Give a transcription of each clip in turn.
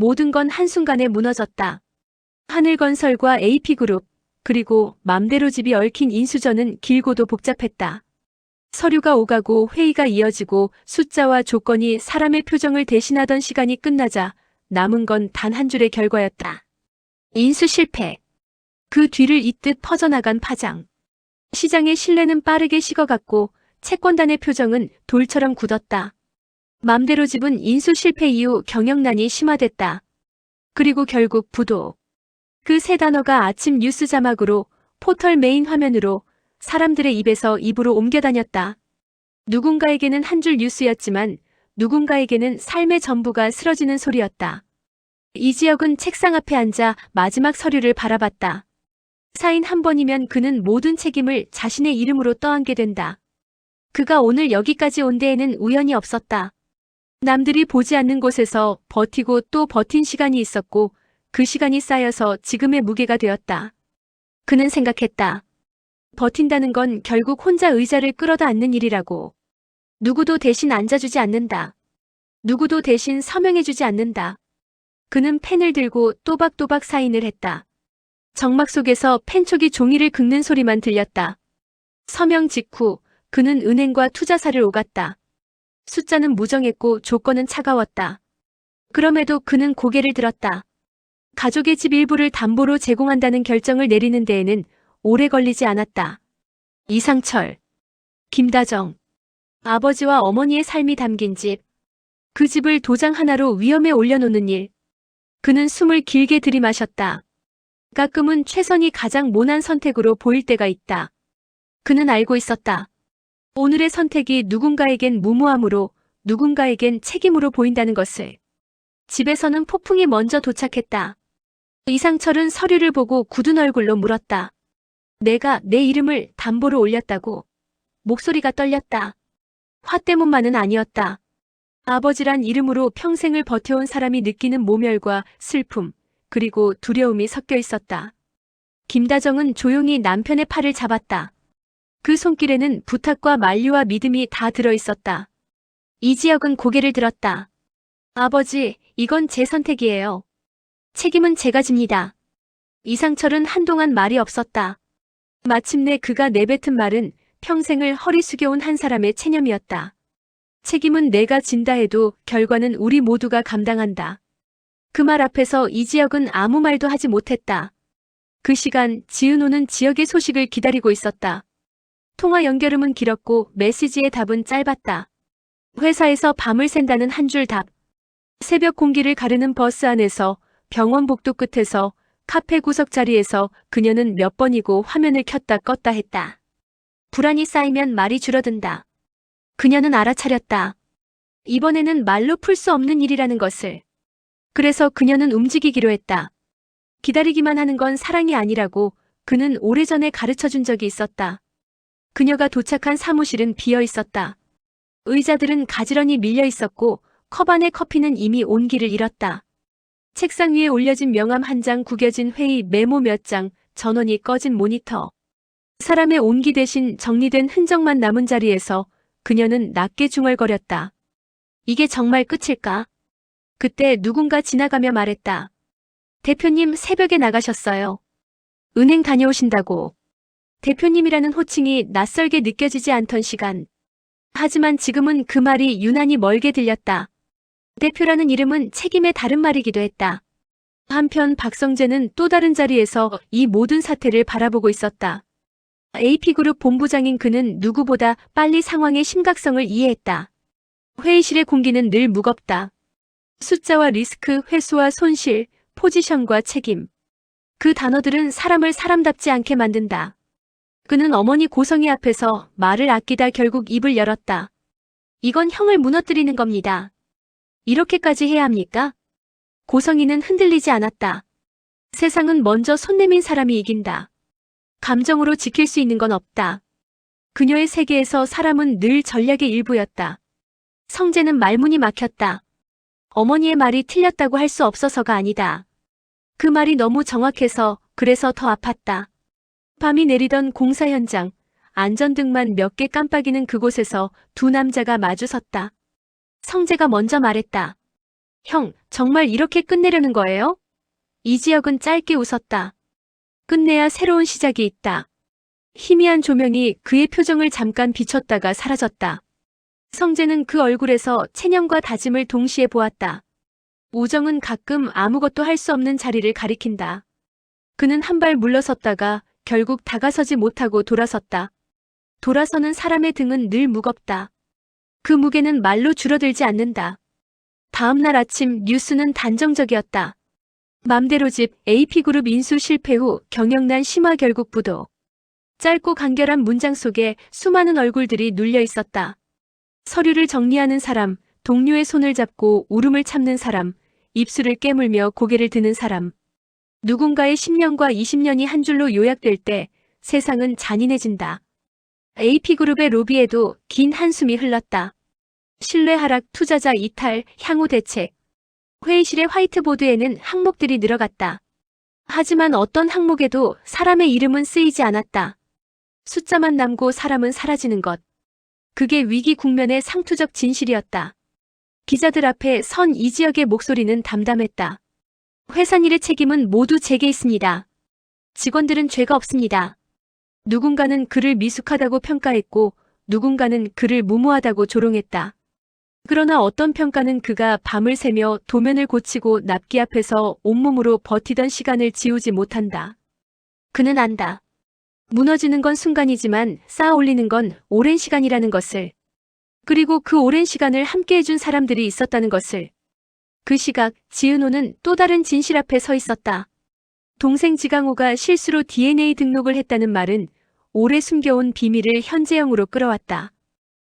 모든 건 한순간에 무너졌다. 하늘건설과 AP그룹, 그리고 맘대로 집이 얽힌 인수전은 길고도 복잡했다. 서류가 오가고 회의가 이어지고 숫자와 조건이 사람의 표정을 대신하던 시간이 끝나자 남은 건 단 한 줄의 결과였다. 인수 실패. 그 뒤를 잇듯 퍼져나간 파장. 시장의 신뢰는 빠르게 식어갔고 채권단의 표정은 돌처럼 굳었다. 맘대로 집은 인수 실패 이후 경영난이 심화됐다. 그리고 결국 부도. 그 세 단어가 아침 뉴스 자막으로 포털 메인 화면으로 사람들의 입에서 입으로 옮겨다녔다. 누군가에게는 한 줄 뉴스였지만 누군가에게는 삶의 전부가 쓰러지는 소리였다. 이지혁은 책상 앞에 앉아 마지막 서류를 바라봤다. 사인 한 번이면 그는 모든 책임을 자신의 이름으로 떠안게 된다. 그가 오늘 여기까지 온 데에는 우연이 없었다. 남들이 보지 않는 곳에서 버티고 또 버틴 시간이 있었고 그 시간이 쌓여서 지금의 무게가 되었다. 그는 생각했다. 버틴다는 건 결국 혼자 의자를 끌어다 앉는 일이라고. 누구도 대신 앉아주지 않는다. 누구도 대신 서명해주지 않는다. 그는 펜을 들고 또박또박 사인을 했다. 정막 속에서 펜촉이 종이를 긁는 소리만 들렸다. 서명 직후 그는 은행과 투자사를 오갔다. 숫자는 무정했고 조건은 차가웠다. 그럼에도 그는 고개를 들었다. 가족의 집 일부를 담보로 제공한다는 결정을 내리는 데에는 오래 걸리지 않았다. 이상철, 김다정, 아버지와 어머니의 삶이 담긴 집. 그 집을 도장 하나로 위험에 올려놓는 일. 그는 숨을 길게 들이마셨다. 가끔은 최선이 가장 모난 선택으로 보일 때가 있다. 그는 알고 있었다. 오늘의 선택이 누군가에겐 무모함으로, 누군가에겐 책임으로 보인다는 것을. 집에서는 폭풍이 먼저 도착했다. 이상철은 서류를 보고 굳은 얼굴로 물었다. 내가 내 이름을 담보로 올렸다고. 목소리가 떨렸다. 화 때문만은 아니었다. 아버지란 이름으로 평생을 버텨온 사람이 느끼는 모멸과 슬픔, 그리고 두려움이 섞여 있었다. 김다정은 조용히 남편의 팔을 잡았다. 그 손길에는 부탁과 만류와 믿음이 다 들어있었다. 이지혁은 고개를 들었다. 아버지, 이건 제 선택이에요. 책임은 제가 집니다. 이상철은 한동안 말이 없었다. 마침내 그가 내뱉은 말은 평생을 허리 숙여온 한 사람의 체념이었다. 책임은 내가 진다 해도 결과는 우리 모두가 감당한다. 그 말 앞에서 이지혁은 아무 말도 하지 못했다. 그 시간 지은호는 지역의 소식을 기다리고 있었다. 통화 연결음은 길었고 메시지의 답은 짧았다. 회사에서 밤을 샌다는 한 줄 답. 새벽 공기를 가르는 버스 안에서, 병원 복도 끝에서, 카페 구석 자리에서 그녀는 몇 번이고 화면을 켰다 껐다 했다. 불안이 쌓이면 말이 줄어든다. 그녀는 알아차렸다. 이번에는 말로 풀 수 없는 일이라는 것을. 그래서 그녀는 움직이기로 했다. 기다리기만 하는 건 사랑이 아니라고 그는 오래전에 가르쳐준 적이 있었다. 그녀가 도착한 사무실은 비어 있었다. 의자들은 가지런히 밀려 있었고 컵 안의 커피는 이미 온기를 잃었다. 책상 위에 올려진 명함 한 장, 구겨진 회의 메모 몇 장, 전원이 꺼진 모니터. 사람의 온기 대신 정리된 흔적만 남은 자리에서 그녀는 낮게 중얼거렸다. 이게 정말 끝일까? 그때 누군가 지나가며 말했다. 대표님 새벽에 나가셨어요. 은행 다녀오신다고. 대표님이라는 호칭이 낯설게 느껴지지 않던 시간. 하지만 지금은 그 말이 유난히 멀게 들렸다. 대표라는 이름은 책임의 다른 말이기도 했다. 한편 박성재는 또 다른 자리에서 이 모든 사태를 바라보고 있었다. AP그룹 본부장인 그는 누구보다 빨리 상황의 심각성을 이해했다. 회의실의 공기는 늘 무겁다. 숫자와 리스크, 회수와 손실, 포지션과 책임. 그 단어들은 사람을 사람답지 않게 만든다. 그는 어머니 고성희 앞에서 말을 아끼다 결국 입을 열었다. 이건 형을 무너뜨리는 겁니다. 이렇게까지 해야 합니까? 고성희는 흔들리지 않았다. 세상은 먼저 손 내민 사람이 이긴다. 감정으로 지킬 수 있는 건 없다. 그녀의 세계에서 사람은 늘 전략의 일부였다. 성재는 말문이 막혔다. 어머니의 말이 틀렸다고 할 수 없어서가 아니다. 그 말이 너무 정확해서 그래서 더 아팠다. 밤이 내리던 공사 현장, 안전등만 몇 개 깜빡이는 그곳에서 두 남자가 마주 섰다. 성재가 먼저 말했다. 형, 정말 이렇게 끝내려는 거예요? 이지혁은 짧게 웃었다. 끝내야 새로운 시작이 있다. 희미한 조명이 그의 표정을 잠깐 비췄다가 사라졌다. 성재는 그 얼굴에서 체념과 다짐을 동시에 보았다. 우정은 가끔 아무것도 할 수 없는 자리를 가리킨다. 그는 한 발 물러섰다가 결국 다가서지 못하고 돌아섰다. 돌아서는 사람의 등은 늘 무겁다. 그 무게는 말로 줄어들지 않는다. 다음 날 아침 뉴스는 단정적이었다. 맘대로집 AP그룹 인수 실패 후 경영난 심화 결국 부도. 짧고 간결한 문장 속에 수많은 얼굴들이 눌려 있었다. 서류를 정리하는 사람, 동료의 손을 잡고 울음을 참는 사람, 입술을 깨물며 고개를 드는 사람. 누군가의 10년과 20년이 한 줄로 요약될 때 세상은 잔인해진다. AP그룹의 로비에도 긴 한숨이 흘렀다. 신뢰 하락, 투자자 이탈, 향후 대책. 회의실의 화이트보드에는 항목들이 늘어갔다. 하지만 어떤 항목에도 사람의 이름은 쓰이지 않았다. 숫자만 남고 사람은 사라지는 것. 그게 위기 국면의 상투적 진실이었다. 기자들 앞에 선 이지혁의 목소리는 담담했다. 회사 일의 책임은 모두 제게 있습니다. 직원들은 죄가 없습니다. 누군가는 그를 미숙하다고 평가했고 누군가는 그를 무모하다고 조롱했다. 그러나 어떤 평가는 그가 밤을 새며 도면을 고치고 납기 앞에서 온몸으로 버티던 시간을 지우지 못한다. 그는 안다. 무너지는 건 순간이지만 쌓아 올리는 건 오랜 시간이라는 것을. 그리고 그 오랜 시간을 함께 해준 사람들이 있었다는 것을. 그 시각 지은호는 또 다른 진실 앞에 서 있었다. 동생 지강호가 실수로 DNA 등록을 했다는 말은 오래 숨겨온 비밀을 현재형으로 끌어왔다.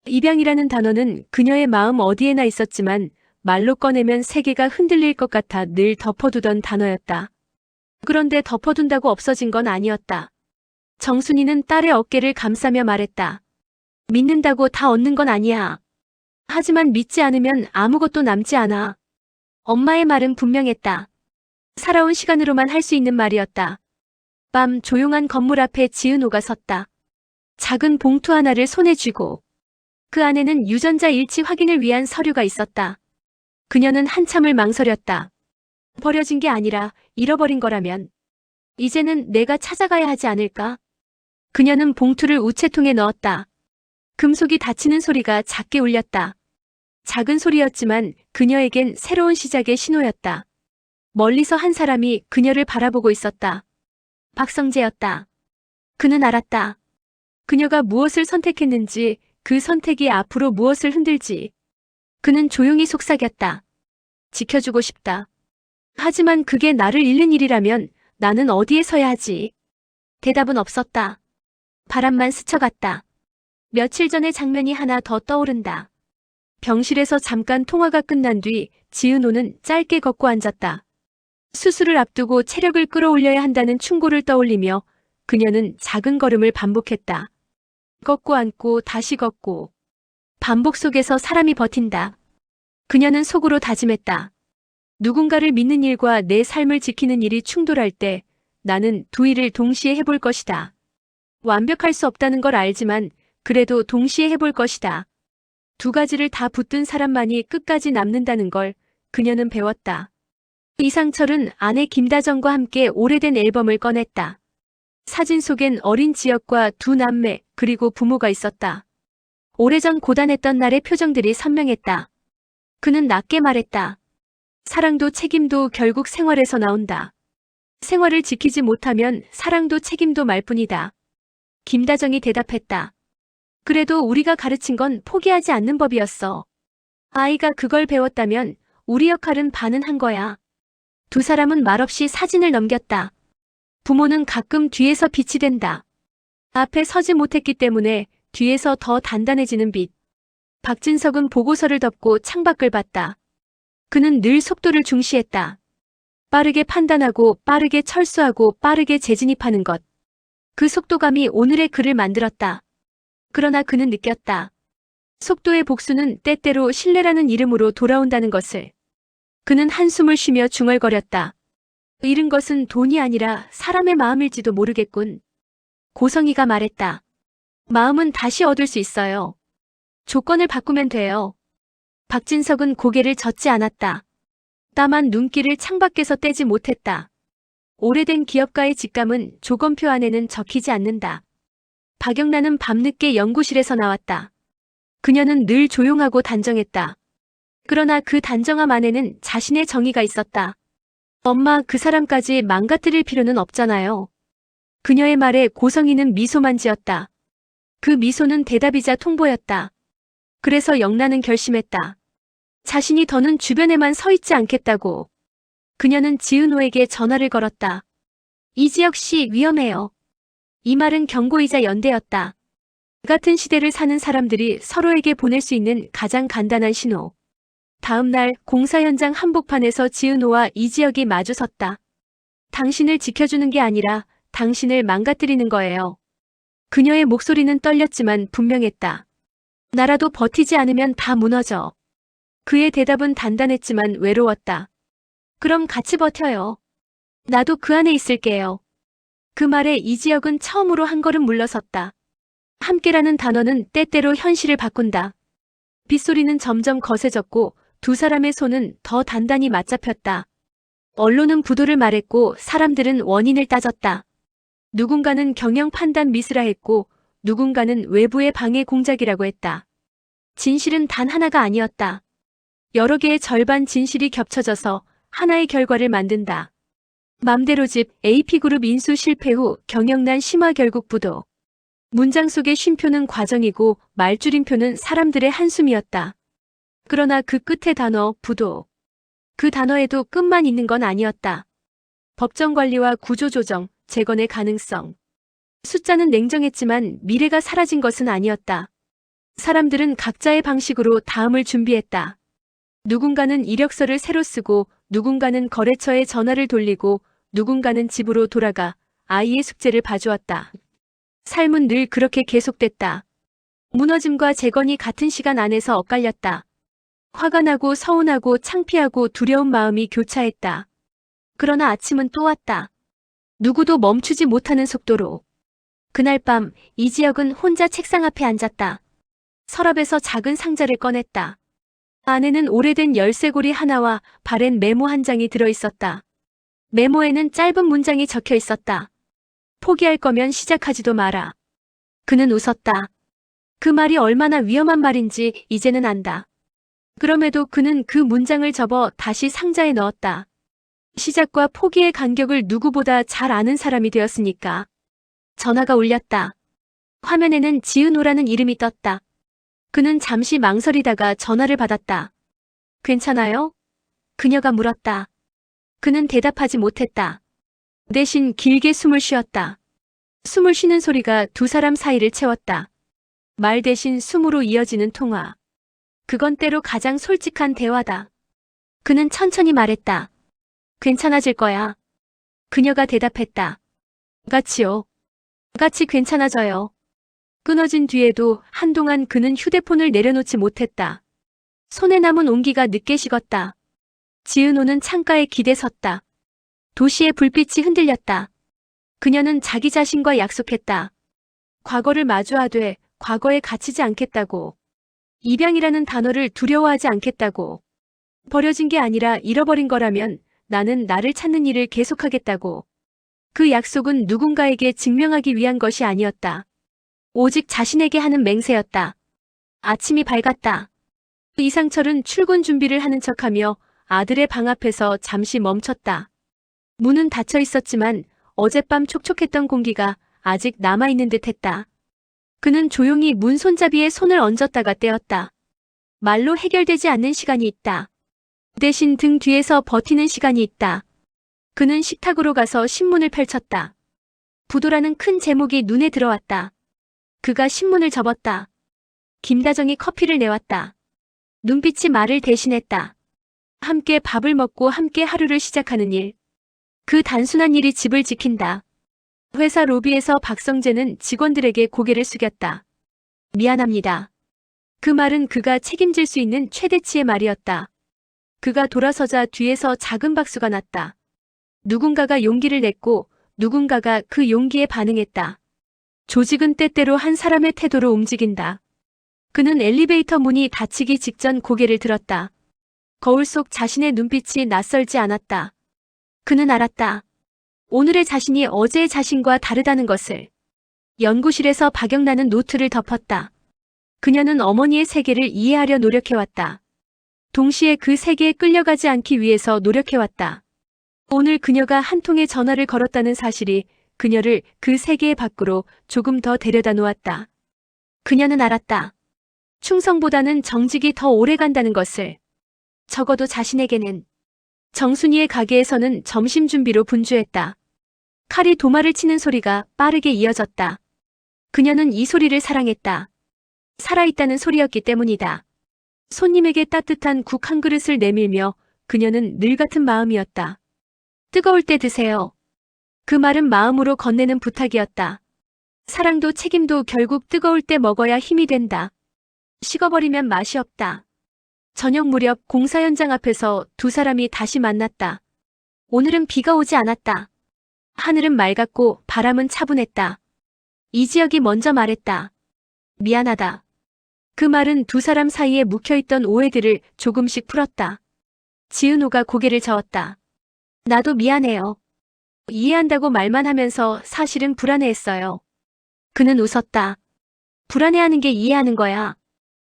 입양이라는 단어는 그녀의 마음 어디에나 있었지만 말로 꺼내면 세계가 흔들릴 것 같아 늘 덮어두던 단어였다. 그런데 덮어둔다고 없어진 건 아니었다. 정순이는 딸의 어깨를 감싸며 말했다. 믿는다고 다 얻는 건 아니야. 하지만 믿지 않으면 아무것도 남지 않아. 엄마의 말은 분명했다. 살아온 시간으로만 할 수 있는 말이었다. 밤 조용한 건물 앞에 지은호가 섰다. 작은 봉투 하나를 손에 쥐고 그 안에는 유전자 일치 확인을 위한 서류가 있었다. 그녀는 한참을 망설였다. 버려진 게 아니라 잃어버린 거라면 이제는 내가 찾아가야 하지 않을까? 그녀는 봉투를 우체통에 넣었다. 금속이 닫히는 소리가 작게 울렸다. 작은 소리였지만 그녀에겐 새로운 시작의 신호였다. 멀리서 한 사람이 그녀를 바라보고 있었다. 박성재였다. 그는 알았다. 그녀가 무엇을 선택했는지, 그 선택이 앞으로 무엇을 흔들지. 그는 조용히 속삭였다. 지켜주고 싶다. 하지만 그게 나를 잃는 일이라면 나는 어디에 서야 하지? 대답은 없었다. 바람만 스쳐갔다. 며칠 전의 장면이 하나 더 떠오른다. 병실에서 잠깐 통화가 끝난 뒤 지은호는 짧게 걷고 앉았다. 수술을 앞두고 체력을 끌어올려야 한다는 충고를 떠올리며 그녀는 작은 걸음을 반복했다. 걷고 앉고 다시 걷고. 반복 속에서 사람이 버틴다. 그녀는 속으로 다짐했다. 누군가를 믿는 일과 내 삶을 지키는 일이 충돌할 때 나는 두 일을 동시에 해볼 것이다. 완벽할 수 없다는 걸 알지만 그래도 동시에 해볼 것이다. 두 가지를 다 붙든 사람만이 끝까지 남는다는 걸 그녀는 배웠다. 이상철은 아내 김다정과 함께 오래된 앨범을 꺼냈다. 사진 속엔 어린 지역과 두 남매 그리고 부모가 있었다. 오래전 고단했던 날의 표정들이 선명했다. 그는 낮게 말했다. 사랑도 책임도 결국 생활에서 나온다. 생활을 지키지 못하면 사랑도 책임도 말뿐이다. 김다정이 대답했다. 그래도 우리가 가르친 건 포기하지 않는 법이었어. 아이가 그걸 배웠다면 우리 역할은 반은 한 거야. 두 사람은 말없이 사진을 넘겼다. 부모는 가끔 뒤에서 빛이 된다. 앞에 서지 못했기 때문에 뒤에서 더 단단해지는 빛. 박진석은 보고서를 덮고 창밖을 봤다. 그는 늘 속도를 중시했다. 빠르게 판단하고 빠르게 철수하고 빠르게 재진입하는 것. 그 속도감이 오늘의 그를 만들었다. 그러나 그는 느꼈다. 속도의 복수는 때때로 신뢰라는 이름으로 돌아온다는 것을. 그는 한숨을 쉬며 중얼거렸다. 잃은 것은 돈이 아니라 사람의 마음일지도 모르겠군. 고성이가 말했다. 마음은 다시 얻을 수 있어요. 조건을 바꾸면 돼요. 박진석은 고개를 젓지 않았다. 땀한 눈길을 창밖에서 떼지 못했다. 오래된 기업가의 직감은 조건표 안에는 적히지 않는다. 박영란은 밤늦게 연구실에서 나왔다. 그녀는 늘 조용하고 단정했다. 그러나 그 단정함 안에는 자신의 정의가 있었다. 엄마, 그 사람까지 망가뜨릴 필요는 없잖아요. 그녀의 말에 고성이는 미소만 지었다. 그 미소는 대답이자 통보였다. 그래서 영란은 결심했다. 자신이 더는 주변에만 서 있지 않겠다고. 그녀는 지은호에게 전화를 걸었다. 이지혁 씨, 위험해요. 이 말은 경고이자 연대였다. 같은 시대를 사는 사람들이 서로에게 보낼 수 있는 가장 간단한 신호. 다음 날 공사 현장 한복판에서 지은호와 이지혁이 마주섰다. 당신을 지켜주는 게 아니라 당신을 망가뜨리는 거예요. 그녀의 목소리는 떨렸지만 분명했다. 나라도 버티지 않으면 다 무너져. 그의 대답은 단단했지만 외로웠다. 그럼 같이 버텨요. 나도 그 안에 있을게요. 그 말에 이지혁은 처음으로 한 걸음 물러섰다. 함께라는 단어는 때때로 현실을 바꾼다. 빗소리는 점점 거세졌고 두 사람의 손은 더 단단히 맞잡혔다. 언론은 부도를 말했고 사람들은 원인을 따졌다. 누군가는 경영 판단 미스라 했고 누군가는 외부의 방해 공작이라고 했다. 진실은 단 하나가 아니었다. 여러 개의 절반 진실이 겹쳐져서 하나의 결과를 만든다. 맘대로집 AP그룹 인수 실패 후 경영난 심화 결국 부도. 문장 속의 쉼표는 과정이고 말줄임표는 사람들의 한숨이었다. 그러나 그 끝의 단어 부도. 그 단어에도 끝만 있는 건 아니었다. 법정 관리와 구조 조정, 재건의 가능성. 숫자는 냉정했지만 미래가 사라진 것은 아니었다. 사람들은 각자의 방식으로 다음을 준비했다. 누군가는 이력서를 새로 쓰고 누군가는 거래처에 전화를 돌리고 누군가는 집으로 돌아가 아이의 숙제를 봐주었다. 삶은 늘 그렇게 계속됐다. 무너짐과 재건이 같은 시간 안에서 엇갈렸다. 화가 나고 서운하고 창피하고 두려운 마음이 교차했다. 그러나 아침은 또 왔다. 누구도 멈추지 못하는 속도로. 그날 밤 이지혁은 혼자 책상 앞에 앉았다. 서랍에서 작은 상자를 꺼냈다. 안에는 오래된 열쇠고리 하나와 바랜 메모 한 장이 들어있었다. 메모에는 짧은 문장이 적혀 있었다. 포기할 거면 시작하지도 마라. 그는 웃었다. 그 말이 얼마나 위험한 말인지 이제는 안다. 그럼에도 그는 그 문장을 접어 다시 상자에 넣었다. 시작과 포기의 간격을 누구보다 잘 아는 사람이 되었으니까. 전화가 울렸다. 화면에는 지은호라는 이름이 떴다. 그는 잠시 망설이다가 전화를 받았다. 괜찮아요? 그녀가 물었다. 그는 대답하지 못했다. 대신 길게 숨을 쉬었다. 숨을 쉬는 소리가 두 사람 사이를 채웠다. 말 대신 숨으로 이어지는 통화. 그건 때로 가장 솔직한 대화다. 그는 천천히 말했다. 괜찮아질 거야. 그녀가 대답했다. 같이요. 같이 괜찮아져요. 끊어진 뒤에도 한동안 그는 휴대폰을 내려놓지 못했다. 손에 남은 온기가 늦게 식었다. 지은호는 창가에 기대 섰다. 도시의 불빛이 흔들렸다. 그녀는 자기 자신과 약속했다. 과거를 마주하되 과거에 갇히지 않겠다고. 입양이라는 단어를 두려워하지 않겠다고. 버려진 게 아니라 잃어버린 거라면 나는 나를 찾는 일을 계속하겠다고. 그 약속은 누군가에게 증명하기 위한 것이 아니었다. 오직 자신에게 하는 맹세였다. 아침이 밝았다. 이상철은 출근 준비를 하는 척하며 아들의 방 앞에서 잠시 멈췄다. 문은 닫혀 있었지만 어젯밤 촉촉했던 공기가 아직 남아있는 듯했다. 그는 조용히 문 손잡이에 손을 얹었다가 떼었다. 말로 해결되지 않는 시간이 있다. 대신 등 뒤에서 버티는 시간이 있다. 그는 식탁으로 가서 신문을 펼쳤다. 부도라는 큰 제목이 눈에 들어왔다. 그가 신문을 접었다. 김다정이 커피를 내왔다. 눈빛이 말을 대신했다. 함께 밥을 먹고 함께 하루를 시작하는 일. 그 단순한 일이 집을 지킨다. 회사 로비에서 박성재는 직원들에게 고개를 숙였다. 미안합니다. 그 말은 그가 책임질 수 있는 최대치의 말이었다. 그가 돌아서자 뒤에서 작은 박수가 났다. 누군가가 용기를 냈고 누군가가 그 용기에 반응했다. 조직은 때때로 한 사람의 태도로 움직인다. 그는 엘리베이터 문이 닫히기 직전 고개를 들었다. 거울 속 자신의 눈빛이 낯설지 않았다. 그는 알았다. 오늘의 자신이 어제의 자신과 다르다는 것을. 연구실에서 박영란은 노트를 덮었다. 그녀는 어머니의 세계를 이해하려 노력해왔다. 동시에 그 세계에 끌려가지 않기 위해서 노력해왔다. 오늘 그녀가 한 통의 전화를 걸었다는 사실이 그녀를 그 세계 밖으로 조금 더 데려다 놓았다. 그녀는 알았다. 충성보다는 정직이 더 오래 간다는 것을. 적어도 자신에게는. 정순이의 가게에서는 점심 준비로 분주했다. 칼이 도마를 치는 소리가 빠르게 이어졌다. 그녀는 이 소리를 사랑했다. 살아있다는 소리였기 때문이다. 손님에게 따뜻한 국 한 그릇을 내밀며 그녀는 늘 같은 마음이었다. 뜨거울 때 드세요. 그 말은 마음으로 건네는 부탁이었다. 사랑도 책임도 결국 뜨거울 때 먹어야 힘이 된다. 식어버리면 맛이 없다. 저녁 무렵 공사 현장 앞에서 두 사람이 다시 만났다. 오늘은 비가 오지 않았다. 하늘은 맑았고 바람은 차분했다. 이지혁이 먼저 말했다. 미안하다. 그 말은 두 사람 사이에 묵혀있던 오해들을 조금씩 풀었다. 지은호가 고개를 저었다. 나도 미안해요. 이해한다고 말만 하면서 사실은 불안해했어요. 그는 웃었다. 불안해하는 게 이해하는 거야.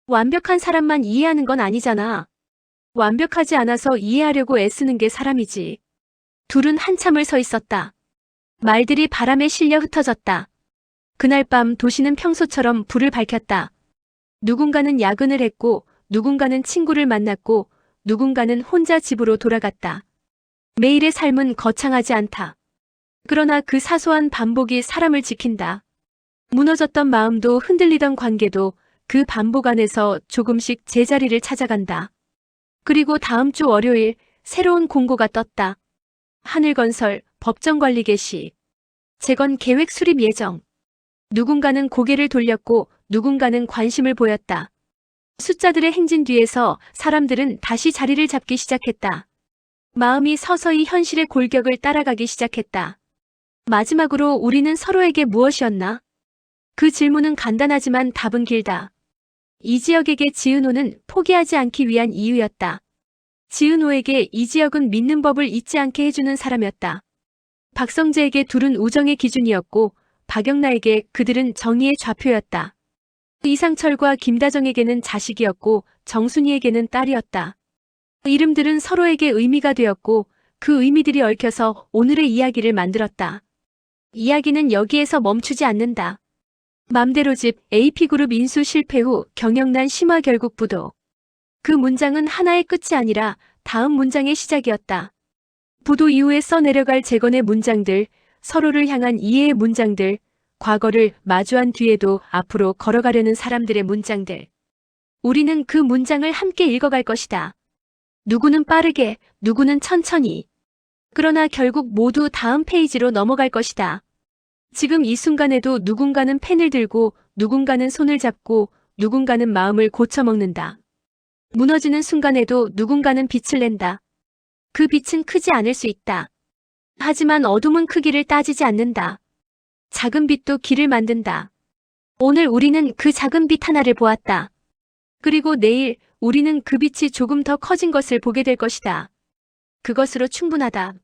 완벽한 사람만 이해하는 건 아니잖아. 완벽하지 않아서 이해하려고 애쓰는 게 사람이지. 둘은 한참을 서 있었다. 말들이 바람에 실려 흩어졌다. 그날 밤 도시는 평소처럼 불을 밝혔다. 누군가는 야근을 했고, 누군가는 친구를 만났고, 누군가는 혼자 집으로 돌아갔다. 매일의 삶은 거창하지 않다. 그러나 그 사소한 반복이 사람을 지킨다. 무너졌던 마음도 흔들리던 관계도 그 반복 안에서 조금씩 제자리를 찾아간다. 그리고 다음 주 월요일 새로운 공고가 떴다. 하늘건설 법정관리 개시. 재건 계획 수립 예정. 누군가는 고개를 돌렸고 누군가는 관심을 보였다. 숫자들의 행진 뒤에서 사람들은 다시 자리를 잡기 시작했다. 마음이 서서히 현실의 골격을 따라가기 시작했다. 마지막으로 우리는 서로에게 무엇이었나? 그 질문은 간단하지만 답은 길다. 이지혁에게 지은호는 포기하지 않기 위한 이유였다. 지은호에게 이지혁은 믿는 법을 잊지 않게 해주는 사람이었다. 박성재에게 둘은 우정의 기준이었고 박영라에게 그들은 정의의 좌표였다. 이상철과 김다정에게는 자식이었고 정순이에게는 딸이었다. 이름들은 서로에게 의미가 되었고 그 의미들이 얽혀서 오늘의 이야기를 만들었다. 이야기는 여기에서 멈추지 않는다. 맘대로 집 AP그룹 인수 실패 후 경영난 심화 결국 부도. 그 문장은 하나의 끝이 아니라 다음 문장의 시작이었다. 부도 이후에 써내려갈 재건의 문장들, 서로를 향한 이해의 문장들, 과거를 마주한 뒤에도 앞으로 걸어가려는 사람들의 문장들. 우리는 그 문장을 함께 읽어갈 것이다. 누구는 빠르게, 누구는 천천히. 그러나 결국 모두 다음 페이지로 넘어갈 것이다. 지금 이 순간에도 누군가는 펜을 들고 누군가는 손을 잡고 누군가는 마음을 고쳐먹는다. 무너지는 순간에도 누군가는 빛을 낸다. 그 빛은 크지 않을 수 있다. 하지만 어둠은 크기를 따지지 않는다. 작은 빛도 길을 만든다. 오늘 우리는 그 작은 빛 하나를 보았다. 그리고 내일 우리는 그 빛이 조금 더 커진 것을 보게 될 것이다. 그것으로 충분하다.